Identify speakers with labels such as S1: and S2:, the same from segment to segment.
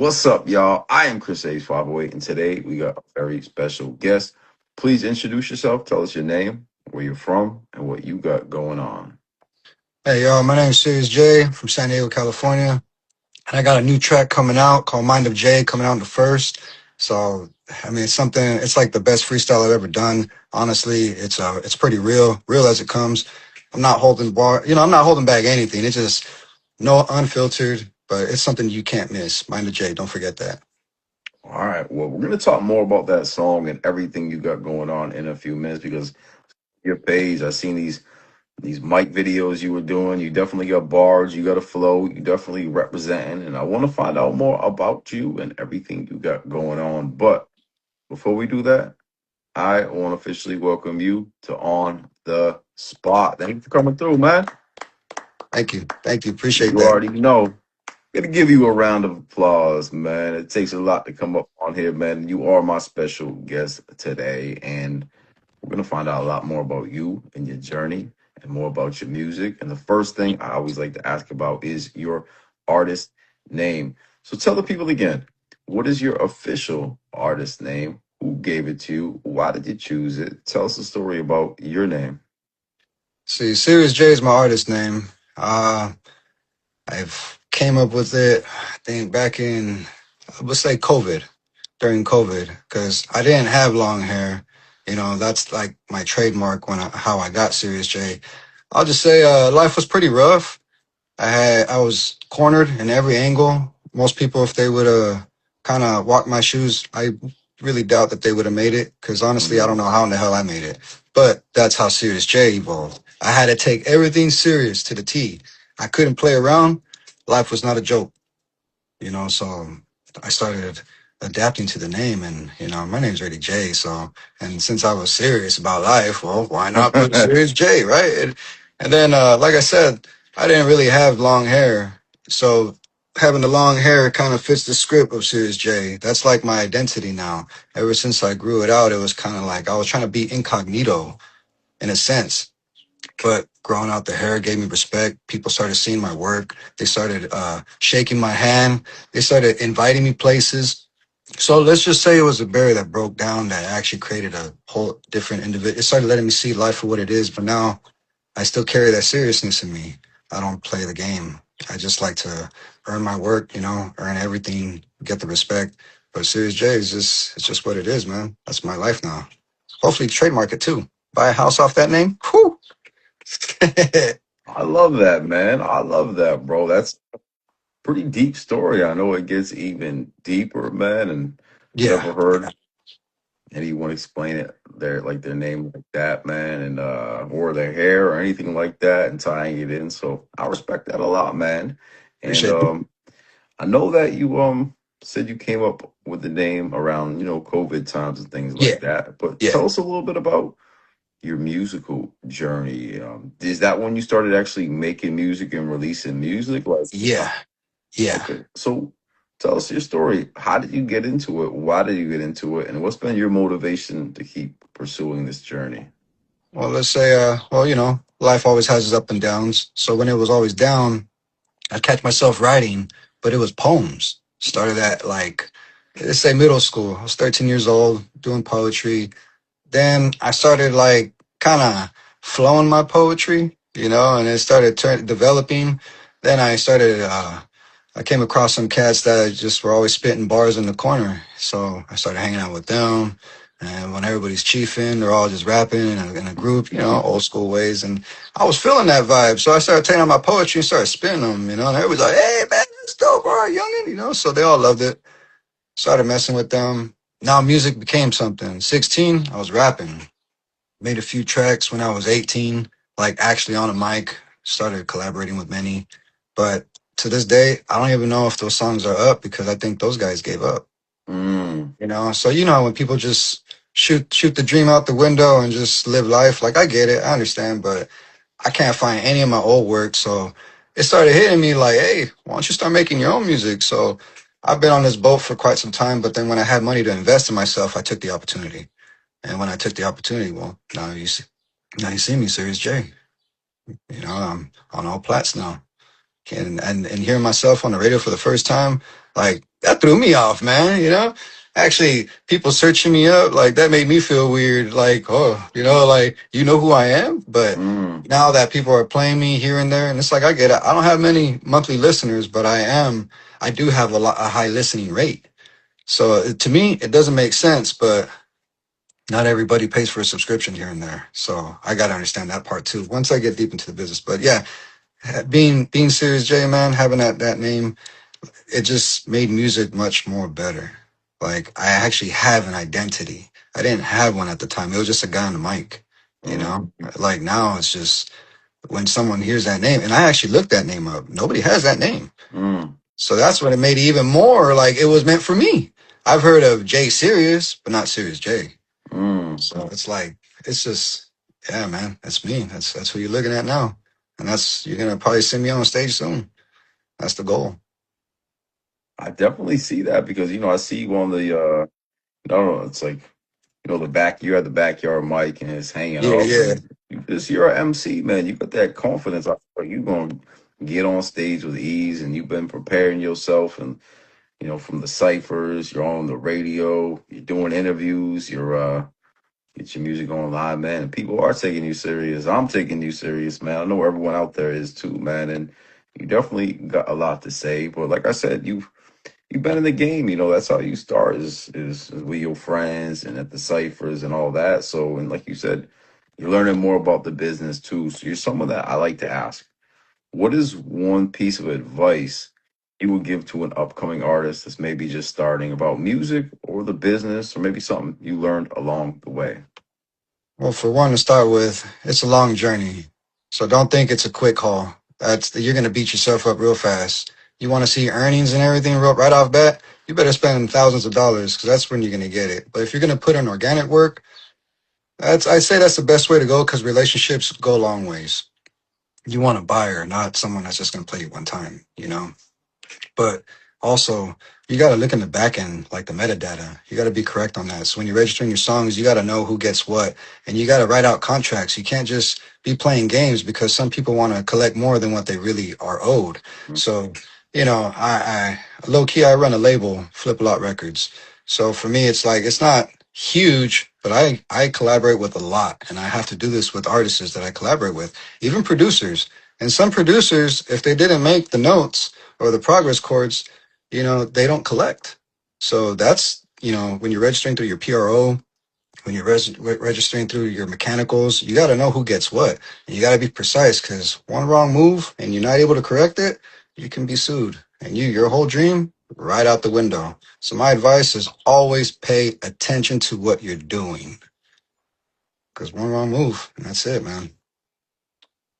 S1: What's up, y'all? I am Chris Hayes 508, and today we got a very special guest. Please introduce yourself, tell us your name, where you're from, and what you got going on.
S2: Hey y'all, my name is Sirius J from San Diego, California, and I got a new track coming out called Mind of J coming out in the first. So I mean, it's like the best freestyle I've ever done. Honestly, it's pretty real as it comes. I'm not holding back anything. It's just no unfiltered, but it's something you can't miss. Mind of J, don't forget that.
S1: All right, well, we're going to talk more about that song and everything you got going on in a few minutes because your page, I seen these mic videos you were doing. You definitely got bars, you got a flow, you definitely representing, and I want to find out more about you and everything you got going on. But before we do that, I want to officially welcome you to On the Spot. Thank you for coming through, man.
S2: Thank you, appreciate
S1: You
S2: that.
S1: already know. Gonna give you a round of applause, man. It takes a lot to come up on here, man. You are my special guest today, and we're gonna find out a lot more about you and your journey and more about your music. And the first thing I always like to ask about is your artist name. So tell the people again, what is your official artist name? Who gave it to you? Why did you choose it? Tell us a story about your name.
S2: See, Sirius J is my artist name. I've came up with it, I think back in, let's say during COVID, because I didn't have long hair. You know, that's like my trademark how I got Serious J. I'll just say, life was pretty rough. I was cornered in every angle. Most people, if they would have kind of walked my shoes, I really doubt that they would have made it. Because honestly, I don't know how in the hell I made it. But that's how Serious J evolved. I had to take everything serious to the T. I couldn't play around. Life was not a joke, so I started adapting to the name, and my name's already Jay. So, and since I was serious about life, well, why not put
S1: Mm.
S2: serious J, right? And then, like I said, I didn't really have long hair, so having the long hair kind of fits the script of Serious J. That's like my identity now. Ever since I grew it out, it was kind of like I was trying to be incognito in a sense. But growing out the hair gave me respect. People started seeing my work. They started shaking my hand. They started inviting me places. So let's just say it was a barrier that broke down that actually created a whole different individual. It started letting me see life for what it is. But now I still carry that seriousness in me. I don't play the game. I just like to earn my work, earn everything, get the respect. But Serious J is it's just what it is, man. That's my life now. Hopefully trademark it too. Buy a house off that name. Whew.
S1: I love that, man. I love that, bro. That's pretty deep story. I know it gets even deeper, man. And I've
S2: Yeah,
S1: never heard anyone explain it their name like that, man, and or their hair or anything like that, and tying it in. So I respect that a lot, man. And
S2: appreciate it.
S1: I know that you said you came up with the name around COVID times and things
S2: Yeah,
S1: like that. But
S2: yeah,
S1: tell us a little bit about your musical journey. Is that when you started actually making music and releasing music? Like,
S2: yeah, yeah.
S1: okay, so tell us your story. How did you get into it? Why did you get into it? And what's been your motivation to keep pursuing this journey?
S2: Well, let's say, life always has its up and downs. So when it was always down, I catch myself writing, but it was poems. Started at like, let's say middle school. I was 13 years old, doing poetry. Then I started like kind of flowing my poetry, and it started developing. Then I came across some cats that just were always spitting bars in the corner. So I started hanging out with them. And when everybody's chiefing, they're all just rapping in a group, old school ways. And I was feeling that vibe. So I started taking out my poetry and started spitting them, and everybody's like, hey, man, that's dope, all right, youngin', So they all loved it. Started messing with them. Now music became something. 16, I was rapping. Made a few tracks when I was 18, like actually on a mic. Started collaborating with many. But to this day, I don't even know if those songs are up because I think those guys gave up.
S1: Mm.
S2: So when people just shoot the dream out the window and just live life, like I get it, I understand, but I can't find any of my old work. So it started hitting me like, hey, why don't you start making your own music? So I've been on this boat for quite some time, but then when I had money to invest in myself, I took the opportunity. And when I took the opportunity, well, now you see me, Serious J. I'm on all plats now. And hearing myself on the radio for the first time, like that threw me off, man. You know, actually, people searching me up like that made me feel weird. Like, oh, like you know who I am, but
S1: Mm,
S2: now that people are playing me here and there, and it's like I get it. I don't have many monthly listeners, but I do have a high listening rate. So to me, it doesn't make sense, but not everybody pays for a subscription here and there. So I got to understand that part too. Once I get deep into the business, but yeah, being Serious J, man, having that name, it just made music much more better. Like I actually have an identity. I didn't have one at the time. It was just a guy on the mic, you
S1: mm,
S2: know. Like now, it's just when someone hears that name, and I actually looked that name up. Nobody has that name.
S1: mm,
S2: So that's what it made it even more like it was meant for me. I've heard of Jay Serious, but not Serious J.
S1: mm.
S2: So it's like it's just yeah, man. That's me. That's who you're looking at now, and that's you're gonna probably see me on stage soon. That's the goal.
S1: I definitely see that because I see you on the no, it's like the back. You're at the backyard mic and it's hanging
S2: Yeah,
S1: up,
S2: yeah.
S1: and you're an MC, man. You got that confidence. I feel like you gonna get on stage with ease, and you've been preparing yourself, and from the ciphers, you're on the radio, you're doing interviews, you're get your music online, man. And people are taking you serious. I'm taking you serious, man. I know everyone out there is too, man. And you definitely got a lot to say. But like I said, you've been in the game. That's how you start is with your friends and at the ciphers and all that. So and like you said, you're learning more about the business too. So you're someone that I like to ask. What is one piece of advice you would give to an upcoming artist that's maybe just starting about music or the business or maybe something you learned along the way?
S2: Well, for one to start with, it's a long journey. So don't think it's a quick haul. You're gonna beat yourself up real fast. You want to see earnings and everything right off bat, you better spend thousands of dollars because that's when you're gonna get it. But if you're gonna put in organic work, I say that's the best way to go because relationships go a long ways. You want a buyer, not someone that's just gonna play you one time, you know? But also, you got to look in the back end, like the metadata. You got to be correct on that. So when you're registering your songs, you got to know who gets what, and you got to write out contracts. You can't just be playing games because some people want to collect more than what they really are owed. So, I low key, I run a label, Flip a Lot Records. So for me, it's like it's not huge, but I collaborate with a lot, and I have to do this with artists that I collaborate with, even producers. And some producers, if they didn't make the notes or the progress chords, they don't collect. So that's, when you're registering through your PRO, when you're registering through your mechanicals, you got to know who gets what. And you got to be precise because one wrong move and you're not able to correct it, you can be sued. And your whole dream, right out the window. So my advice is always pay attention to what you're doing because one wrong move and that's it, man.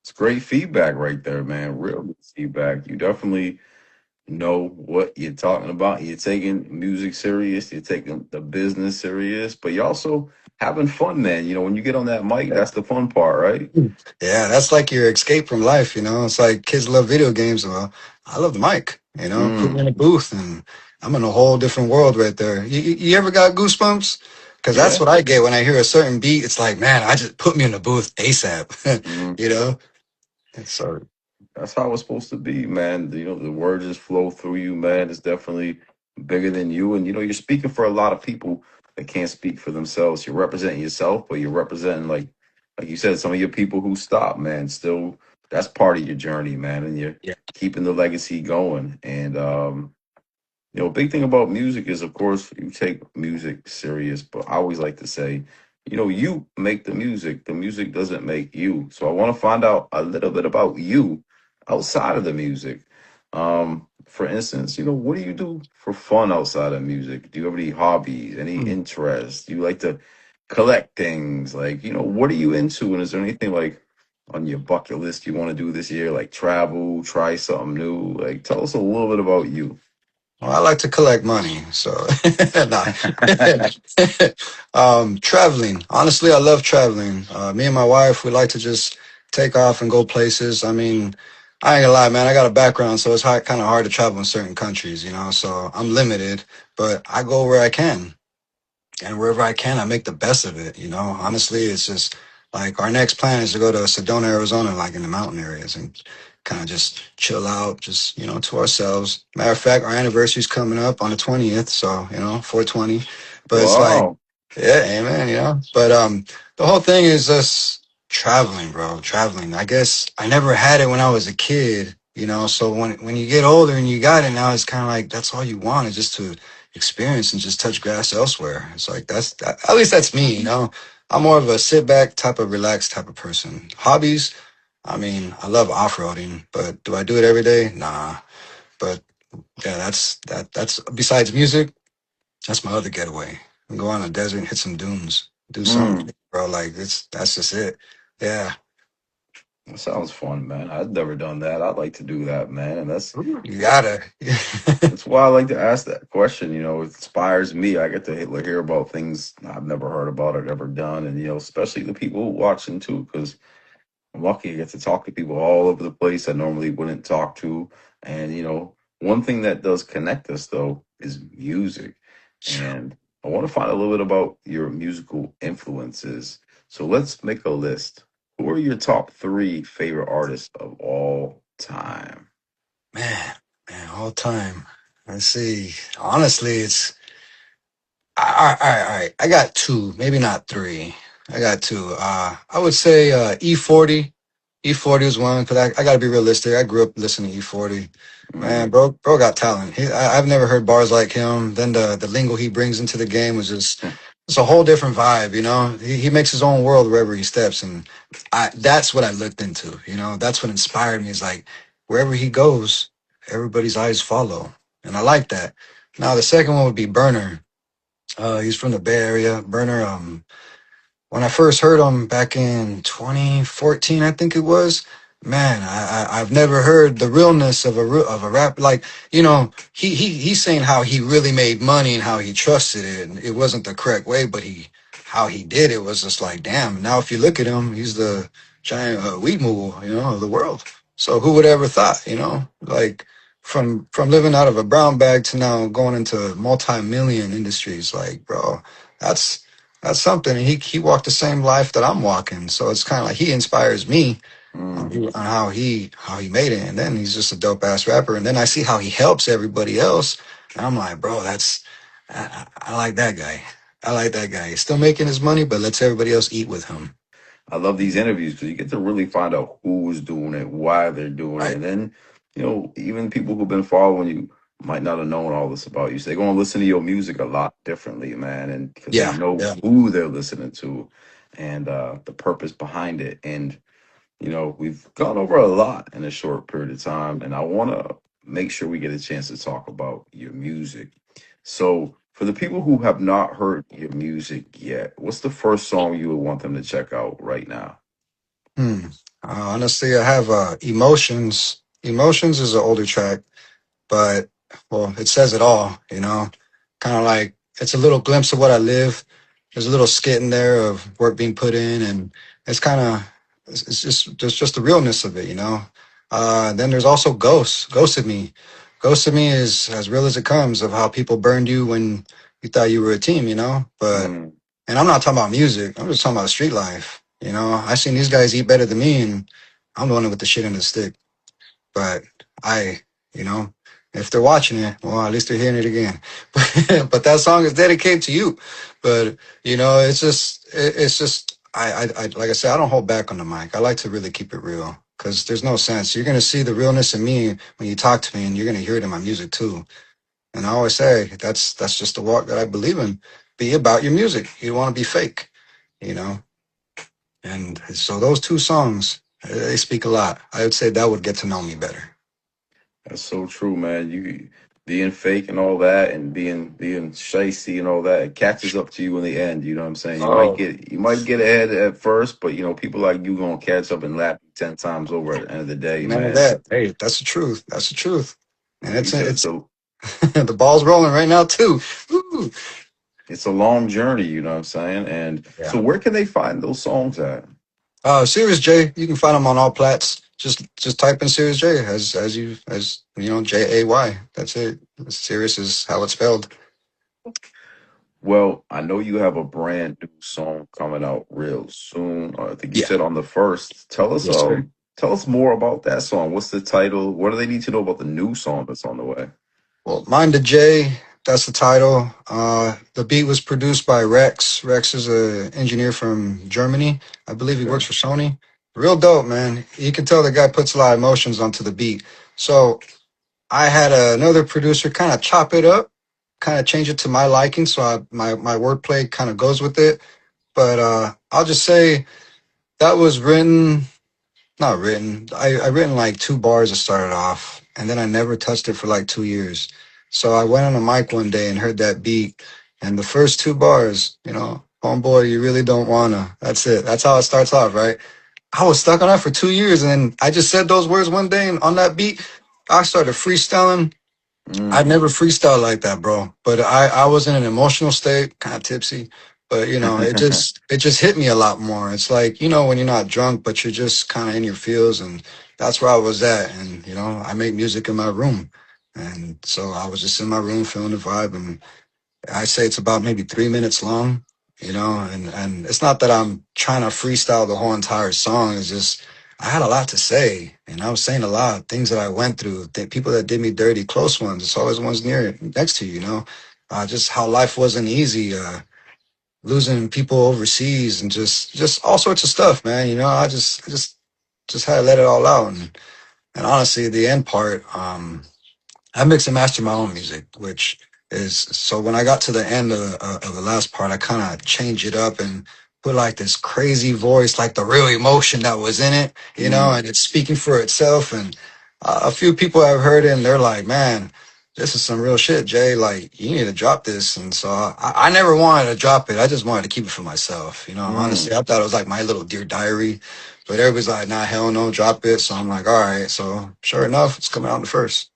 S1: It's great feedback right there, man. Real good feedback. You definitely know what you're talking about. You're taking music serious. You're taking the business serious, but you're also having fun, man. When you get on that mic, that's the fun part, right?
S2: Yeah, that's like your escape from life, It's like kids love video games. Well, I love the mic, Put me
S1: Mm,
S2: in a booth and I'm in a whole different world right there. You ever got goosebumps? Because that's
S1: yeah.
S2: what I get when I hear a certain beat. It's like, man, I just put me in the booth ASAP,
S1: Mm.
S2: you know? And so,
S1: That's how it's supposed to be, man. The words just flow through you, man. It's definitely bigger than you. And you're speaking for a lot of people that can't speak for themselves. You're representing yourself, but you're representing like you said, some of your people who stop, man. Still that's part of your journey, man. And you're
S2: yeah.
S1: keeping the legacy going. And a big thing about music is, of course, you take music serious, but I always like to say, you make the music. The music doesn't make you. So I want to find out a little bit about you outside of the music. For instance, what do you do for fun outside of music? Do you have any hobbies, any
S2: Hmm.
S1: interests? Do you like to collect things? Like, what are you into? And is there anything like on your bucket list you want to do this year, like travel, try something new? Like, tell us a little bit about you.
S2: Well, I like to collect money, so nah. Traveling. Honestly, I love traveling. Me and my wife, we like to just take off and go places. I mean, I ain't gonna lie, man. I got a background, so it's kind of hard to travel in certain countries, So I'm limited, but I go where I can, and wherever I can, I make the best of it. Honestly, it's just like our next plan is to go to Sedona, Arizona, like in the mountain areas, and kind of just chill out, just to ourselves. Matter of fact, our anniversary's coming up on the 20th, so 420. But it's like,
S1: Wow.
S2: yeah, amen, But the whole thing is us traveling, bro. Traveling. I guess I never had it when I was a kid, So when you get older and you got it now, it's kind of like that's all you want is just to experience and just touch grass elsewhere. It's like at least that's me. I'm more of a sit back type of relaxed type of person. Hobbies, I mean, I love off roading, but do I do it every day? Nah. But yeah, that's besides music, that's my other getaway. Go on a desert and hit some dunes. Do something,
S1: Mm,
S2: bro. Like that's just it. Yeah.
S1: that sounds fun, man. I've never done that. I'd like to do that, man. And
S2: You gotta.
S1: that's why I like to ask that question. It inspires me. I get to hear about things I've never heard about or never done, and especially the people watching too, because I'm lucky I get to talk to people all over the place I normally wouldn't talk to. And one thing that does connect us though is music. And I want to find a little bit about your musical influences. So let's make a list. Who are your top three favorite artists of all time?
S2: Man, man, all time. Let's see. Honestly, it's all right. I got two, maybe not three. I got two. I would say E40. E40 is one because I got to be realistic. I grew up listening to E40. Man,
S1: Mm.
S2: bro got talent. I've never heard bars like him. Then the lingo he brings into the game was just it's a whole different vibe. He makes his own world wherever he steps, and that's what I looked into. That's what inspired me. Is like wherever he goes, everybody's eyes follow, and I like that. Now the second one would be Burner. He's from the Bay Area. Burner. When I first heard him back in 2014, I think it was. Man, I've never heard the realness of a rap. Like he's saying how he really made money and how he trusted it, and it wasn't the correct way, but how he did it was just like damn. Now if you look at him, he's the giant weed mogul, of the world. So who would ever thought, like from living out of a brown bag to now going into multi-million industries, like bro, that's that's something. And he walked the same life that I'm walking. So it's kind of like he inspires me
S1: Mm.
S2: on how he made it. And then he's just a dope ass rapper. And then I see how he helps everybody else. And I'm like, bro, I like that guy. I like that guy. He's still making his money, but lets everybody else eat with him.
S1: I love these interviews because you get to really find out who's doing it, why they're doing it,
S2: Right.
S1: and then even people who've been following you might not have known all this about you. So they're gonna listen to your music a lot differently, man, and because they
S2: Yeah.
S1: know
S2: Yeah.
S1: who they're listening to and the purpose behind it. And we've gone over a lot in a short period of time, and I want to make sure we get a chance to talk about your music. So, for the people who have not heard your music yet, what's the first song you would want them to check out right now?
S2: Hmm. Honestly, I have emotions. Emotions is an older track. But well, it says it all. Kind of like it's a little glimpse of what I live. There's a little skit in there of work being put in, and it's kind of it's just there's just the realness of it. Then there's also Ghosted Me. Ghosted Me is as real as it comes of how people burned you when you thought you were a team. But
S1: Mm.
S2: and I'm not talking about music. I'm just talking about street life. I seen these guys eat better than me, and I'm the one with the shit in the stick. But I, you know, if they're watching it, well, at least they're hearing it again. But that song is dedicated to you. But it's just I like I said, I don't hold back on the mic. I like to really keep it real because there's no sense. You're gonna see the realness in me when you talk to me, and you're gonna hear it in my music too. And I always say that's just the walk that I believe in. Be about your music. You don't want to be fake, you know. And so those two songs, they speak a lot. I would say that would get to know me better.
S1: That's so true, man. You being fake and all that, and being shisty and all that, it catches up to you in the end. You know what I'm saying?
S2: Oh,
S1: You might get ahead at first, but people like you gonna catch up and lap you 10 times over at the end of the day,
S2: none of
S1: man.
S2: that. Hey, that's the truth. That's the truth. And
S1: Like you said,
S2: it's the ball's rolling right now too. Woo.
S1: it's a long journey. You know what I'm saying? And
S2: Yeah.
S1: so, where can they find those songs at?
S2: Serious J, you can find them on all plats. Just type in Serious J as Jay. That's it. Serious is how it's spelled.
S1: Well, I know you have a brand new song coming out real soon. I think you
S2: Yeah.
S1: said on the first. Tell us
S2: Yes, sir.
S1: Tell us more about that song. What's the title? What do they need to know about the new song that's on the way?
S2: Well, Mind the J, that's the title. The beat was produced by Rex. Rex is an engineer from Germany. I believe he works
S1: Okay.
S2: for Sony. Real dope, man. You can tell the guy puts a lot of emotions onto the beat. So I had another producer kind of chop it up, kind of change it to my liking, so my wordplay kind of goes with it. But I'll just say that was written, not written. I written like 2 bars to start it off, and then I never touched it for like 2 years. So I went on a mic one day and heard that beat, and the first 2 bars, homeboy, you really don't wanna. That's it. That's how it starts off, right? I was stuck on that for 2 years, and then I just said those words one day, and on that beat, I started freestyling. I
S1: Mm.
S2: never freestyle like that, bro. But I was in an emotional state, kind of tipsy. But it just hit me a lot more. It's like, when you're not drunk, but you're just kind of in your feels, and that's where I was at. And I make music in my room, and so I was just in my room feeling the vibe, and I say it's about maybe 3 minutes long, and it's not that I'm trying to freestyle the whole entire song. It's just I had a lot to say, and I was saying a lot things that I went through, people that did me dirty, close ones. It's always the ones next to you, just how life wasn't easy, losing people overseas, and just all sorts of stuff, man. I just had to let it all out, and honestly, the end part, I mix and master my own music, which is so when I got to the end of the last part, I kind of changed it up and put like this crazy voice, like the real emotion that was in it,
S1: Mm.
S2: and it's speaking for itself. And a few people have heard it and they're like, man, this is some real shit, Jay. Like, you need to drop this. And so I never wanted to drop it. I just wanted to keep it for myself.
S1: Mm.
S2: Honestly, I thought it was like my little dear diary, but everybody's like, nah, hell no, drop it. So I'm like, all right. So sure enough, it's coming out the first.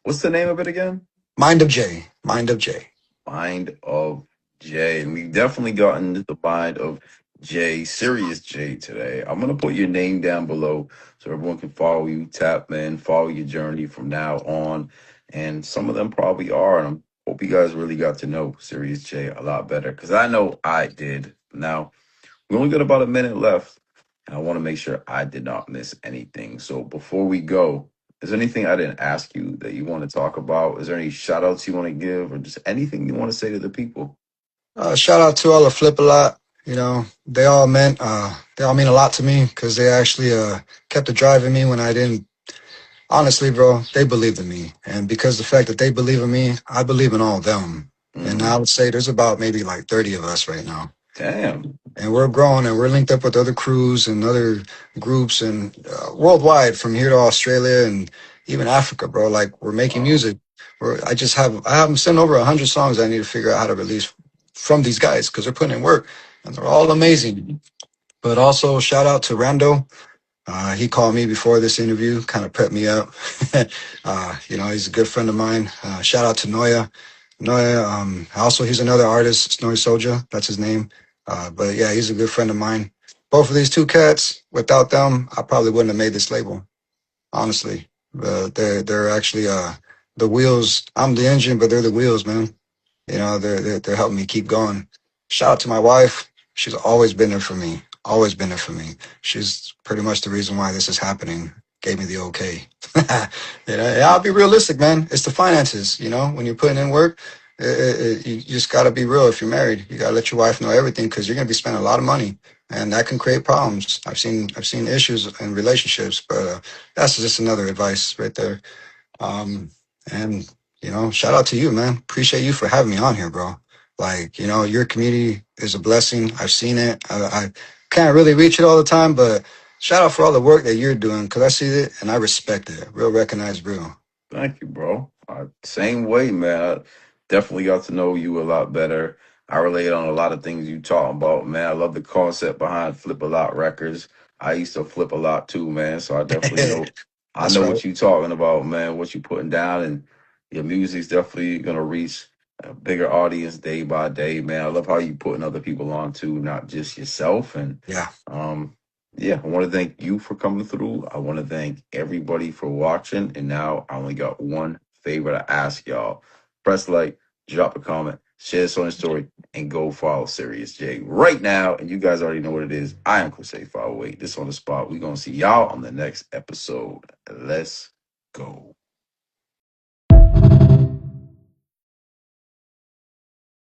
S1: What's the name of it again?
S2: Mind of J. Mind of J.
S1: Mind of Jay. And we've definitely gotten to the mind of Jay, Serious Jay today. I'm gonna put your name down below so everyone can follow you, tap in, follow your journey from now on. And some of them probably are. And I hope you guys really got to know Serious Jay a lot better because I know I did. Now, we only got about a minute left, and I want to make sure I did not miss anything. So before we go, is there anything I didn't ask you that you want to talk about? Is there any shout outs you want to give or just anything you want to say to the people?
S2: Shout out to all the Flip a Lot. They all mean a lot to me because they actually kept the drive in me when I didn't. Honestly, bro, they believed in me, and because the fact that they believe in me, I believe in all of them. And I
S1: Hmm.
S2: would say there's about maybe like 30 of us right now.
S1: Damn.
S2: And we're growing and we're linked up with other crews and other groups and worldwide from here to Australia and even Africa, bro. Like we're making
S1: Wow.
S2: music. I have them sent over 100 songs I need to figure out how to release from these guys because they're putting in work and they're all amazing. But also shout out to Rando. He called me before this interview, kind of prepped me up. He's a good friend of mine. Shout out to Noya. Noya, also, he's another artist, Snowy Soldier. That's his name. But yeah, he's a good friend of mine. Both of these two cats, without them, I probably wouldn't have made this label, honestly. They're actually the wheels. I'm the engine, but they're the wheels, man. They're helping me keep going. Shout out to my wife. She's always been there for me. Always been there for me. She's pretty much the reason why this is happening. Gave me the okay. I'll be realistic, man. It's the finances. When you're putting in work, you just got to be real. If you're married, you got to let your wife know everything because you're gonna be spending a lot of money, and that can create problems. I've seen issues in relationships, but that's just another advice right there. Um, and shout out to you, man. Appreciate you for having me on here, bro. Like, your community is a blessing. I've seen it. I can't really reach it all the time, but shout out for all the work that you're doing because I see it and I respect it. Real recognize real.
S1: Thank you, bro. Same way, man. I definitely got to know you a lot better. I relate on a lot of things you talking about, man. I love the concept behind Flip a Lot Records. I used to flip a lot too, man. So I definitely know. I
S2: That's
S1: know
S2: right.
S1: what you talking about, man. What you putting down, and your music's definitely gonna reach a bigger audience day by day, man. I love how you putting other people on too, not just yourself. And
S2: Yeah.
S1: um, yeah, I want to thank you for coming through. I want to thank everybody for watching. And now I only got one favor to ask y'all. Press like, drop a comment, share this on your story, and go follow Serious J right now. And you guys already know what it is. I am Crusade 508. This on the spot. We're gonna see y'all on the next episode. Let's go.